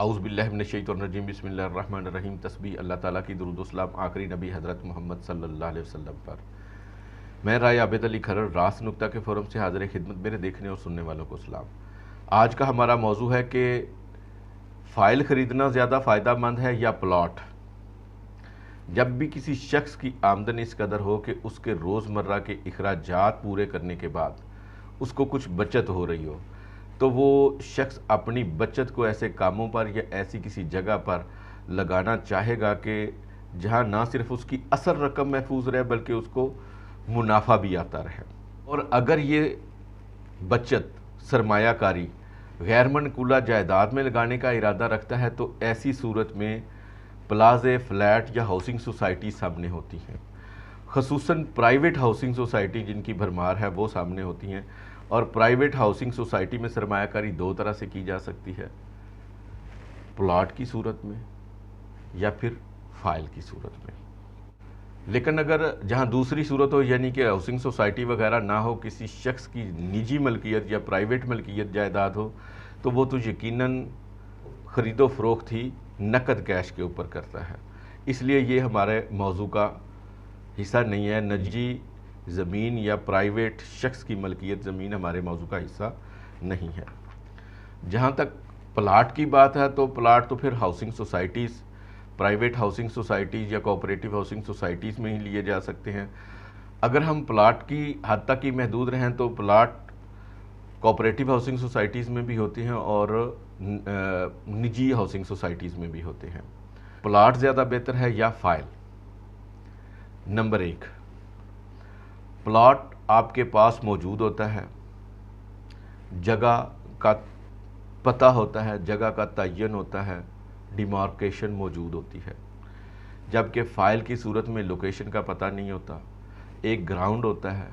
اعوذ باللہ من الشیطان الرجیم بسم اللہ الرحمن الرحیم تسبیح اللہ تعالیٰ کی درود و سلام آخری نبی حضرت محمد صلی اللہ علیہ وسلم پر۔ میں رائے عابد علی کھرر راس نکتہ کے فورم سے حاضر خدمت میرے دیکھنے اور سننے والوں کو سلام۔ آج کا ہمارا موضوع ہے کہ فائل خریدنا زیادہ فائدہ مند ہے یا پلاٹ۔ جب بھی کسی شخص کی آمدن اس قدر ہو کہ اس کے روزمرہ کے اخراجات پورے کرنے کے بعد اس کو کچھ بچت ہو رہی ہو، تو وہ شخص اپنی بچت کو ایسے کاموں پر یا ایسی کسی جگہ پر لگانا چاہے گا کہ جہاں نہ صرف اس کی اصل رقم محفوظ رہے بلکہ اس کو منافع بھی آتا رہے۔ اور اگر یہ بچت سرمایہ کاری غیر منقولہ جائیداد میں لگانے کا ارادہ رکھتا ہے تو ایسی صورت میں پلازے، فلیٹ یا ہاؤسنگ سوسائٹی سامنے ہوتی ہیں، خصوصاً پرائیویٹ ہاؤسنگ سوسائٹی جن کی بھرمار ہے وہ سامنے ہوتی ہیں۔ اور پرائیویٹ ہاؤسنگ سوسائٹی میں سرمایہ کاری دو طرح سے کی جا سکتی ہے، پلاٹ کی صورت میں یا پھر فائل کی صورت میں۔ لیکن اگر جہاں دوسری صورت ہو یعنی کہ ہاؤسنگ سوسائٹی وغیرہ نہ ہو، کسی شخص کی نجی ملکیت یا پرائیویٹ ملکیت جائیداد ہو، تو وہ تو یقیناً خرید و فروخت ہی نقد کیش کے اوپر کرتا ہے۔ اس لیے یہ ہمارے موضوع کا حصہ نہیں ہے۔ نجی زمین یا پرائیویٹ شخص کی ملکیت زمین ہمارے موضوع کا حصہ نہیں ہے۔ جہاں تک پلاٹ کی بات ہے تو پلاٹ تو پھر housing societies, private housing societies یا کوآپریٹیو ہاؤسنگ سوسائٹیز میں ہی لیے جا سکتے ہیں۔ اگر ہم پلاٹ کی حد تک ہی محدود رہیں تو پلاٹ کوآپریٹیو ہاؤسنگ سوسائٹیز میں بھی ہوتے ہیں اور نجی ہاؤسنگ سوسائٹیز میں بھی ہوتے ہیں۔ پلاٹ زیادہ بہتر ہے یا فائل؟ نمبر 1، پلاٹ آپ کے پاس موجود ہوتا ہے، جگہ کا پتہ ہوتا ہے، جگہ کا تعین ہوتا ہے، ڈیمارکیشن موجود ہوتی ہے، جبکہ فائل کی صورت میں لوکیشن کا پتہ نہیں ہوتا۔ ایک گراؤنڈ ہوتا ہے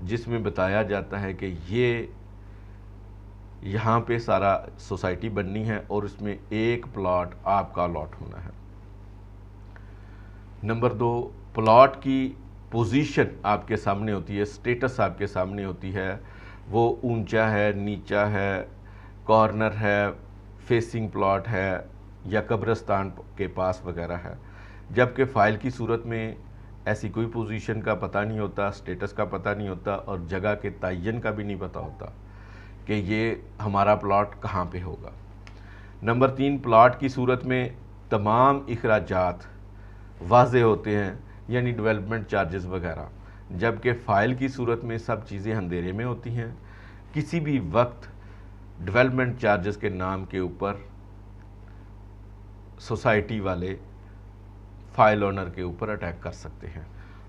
جس میں بتایا جاتا ہے کہ یہاں پہ سارا سوسائٹی بننی ہے اور اس میں ایک پلاٹ آپ کا الاٹ ہونا ہے۔ نمبر 2، پلاٹ کی پوزیشن آپ کے سامنے ہوتی ہے، سٹیٹس آپ کے سامنے ہوتی ہے، وہ اونچا ہے، نیچا ہے، کارنر ہے، فیسنگ پلاٹ ہے یا قبرستان کے پاس وغیرہ ہے، جبکہ فائل کی صورت میں ایسی کوئی پوزیشن کا پتہ نہیں ہوتا، سٹیٹس کا پتہ نہیں ہوتا اور جگہ کے تعین کا بھی نہیں پتہ ہوتا کہ یہ ہمارا پلاٹ کہاں پہ ہوگا۔ نمبر 3، پلاٹ کی صورت میں تمام اخراجات واضح ہوتے ہیں یعنی ڈیولپمنٹ چارجز وغیرہ، جبکہ فائل کی صورت میں سب چیزیں اندھیرے میں ہوتی ہیں۔ کسی بھی وقت ڈیولپمنٹ چارجز کے نام کے اوپر سوسائٹی والے فائل اونر کے اوپر اٹیک کر سکتے ہیں۔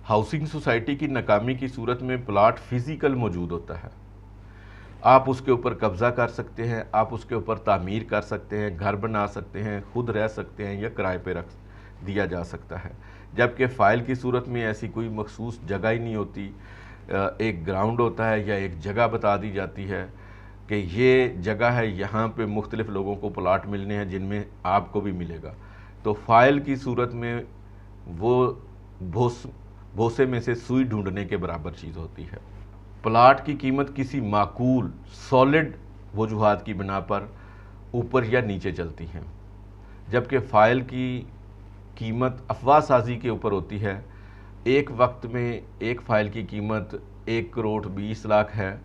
ہاؤسنگ سوسائٹی کی ناکامی کی صورت میں پلاٹ فزیکل موجود ہوتا ہے، آپ اس کے اوپر قبضہ کر سکتے ہیں، آپ اس کے اوپر تعمیر کر سکتے ہیں، گھر بنا سکتے ہیں، خود رہ سکتے ہیں یا کرائے پہ رکھ دیا جا سکتا ہے، جبکہ فائل کی صورت میں ایسی کوئی مخصوص جگہ ہی نہیں ہوتی۔ ایک گراؤنڈ ہوتا ہے یا ایک جگہ بتا دی جاتی ہے کہ یہ جگہ ہے، یہاں پہ مختلف لوگوں کو پلاٹ ملنے ہیں جن میں آپ کو بھی ملے گا۔ تو فائل کی صورت میں وہ بھوسے میں سے سوئی ڈھونڈنے کے برابر چیز ہوتی ہے۔ پلاٹ کی قیمت کسی معقول سالڈ وجوہات کی بنا پر اوپر یا نیچے چلتی ہیں، جبکہ فائل کی قیمت افواہ سازی کے اوپر ہوتی ہے۔ ایک وقت میں ایک فائل کی قیمت 1,20,00,000 ہے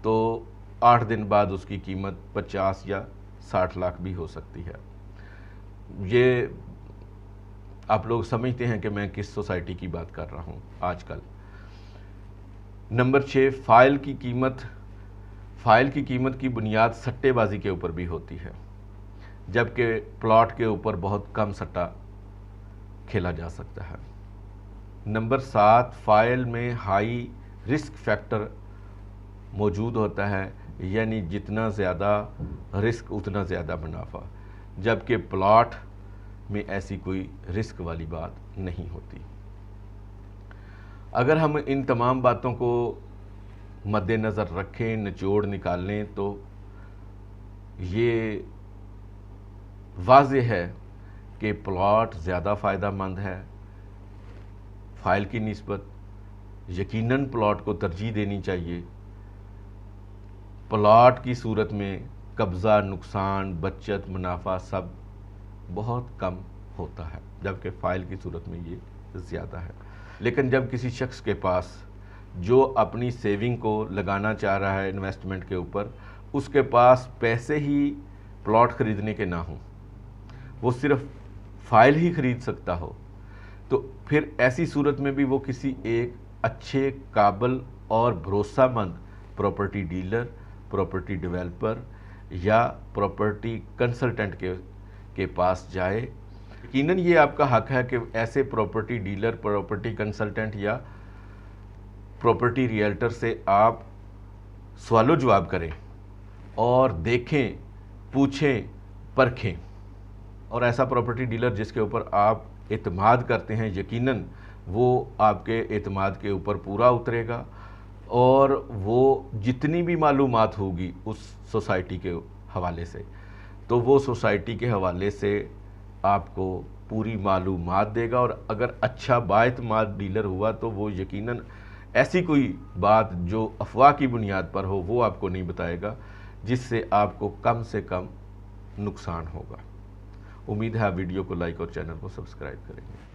تو 8 دن بعد اس کی قیمت 50 یا 60 لاکھ بھی ہو سکتی ہے۔ یہ آپ لوگ سمجھتے ہیں کہ میں کس سوسائٹی کی بات کر رہا ہوں آج کل۔ نمبر 6، فائل کی قیمت کی بنیاد سٹے بازی کے اوپر بھی ہوتی ہے، جبکہ پلاٹ کے اوپر بہت کم سٹا کھیلا جا سکتا ہے۔ نمبر 7، فائل میں ہائی رسک فیکٹر موجود ہوتا ہے، یعنی جتنا زیادہ رسک اتنا زیادہ منافع، جبکہ پلاٹ میں ایسی کوئی رسک والی بات نہیں ہوتی۔ اگر ہم ان تمام باتوں کو مد نظر رکھیں، نچوڑ نکال لیں تو یہ واضح ہے کہ پلاٹ زیادہ فائدہ مند ہے فائل کی نسبت۔ یقیناً پلاٹ کو ترجیح دینی چاہیے۔ پلاٹ کی صورت میں قبضہ، نقصان، بچت، منافع سب بہت کم ہوتا ہے، جبکہ فائل کی صورت میں یہ زیادہ ہے۔ لیکن جب کسی شخص کے پاس جو اپنی سیونگ کو لگانا چاہ رہا ہے انویسٹمنٹ کے اوپر، اس کے پاس پیسے ہی پلاٹ خریدنے کے نہ ہوں، وہ صرف فائل ہی خرید سکتا ہو، تو پھر ایسی صورت میں بھی وہ کسی ایک اچھے، قابل اور بھروسہ مند پراپرٹی ڈیلر، پراپرٹی ڈیولپر یا پراپرٹی کنسلٹنٹ کے پاس جائے۔ یقیناً یہ آپ کا حق ہے کہ ایسے پراپرٹی ڈیلر، پراپرٹی کنسلٹنٹ یا پراپرٹی ریئلٹر سے آپ سوال و جواب کریں اور دیکھیں، پوچھیں، پرکھیں، اور ایسا پراپرٹی ڈیلر جس کے اوپر آپ اعتماد کرتے ہیں، یقیناً وہ آپ کے اعتماد کے اوپر پورا اترے گا، اور وہ جتنی بھی معلومات ہوگی اس سوسائٹی کے حوالے سے، تو وہ سوسائٹی کے حوالے سے آپ کو پوری معلومات دے گا، اور اگر اچھا بااعتماد ڈیلر ہوا تو وہ یقیناً ایسی کوئی بات جو افواہ کی بنیاد پر ہو وہ آپ کو نہیں بتائے گا، جس سے آپ کو کم سے کم نقصان ہوگا۔ امید ہے آپ ویڈیو کو لائک اور چینل کو سبسکرائب کریں گے۔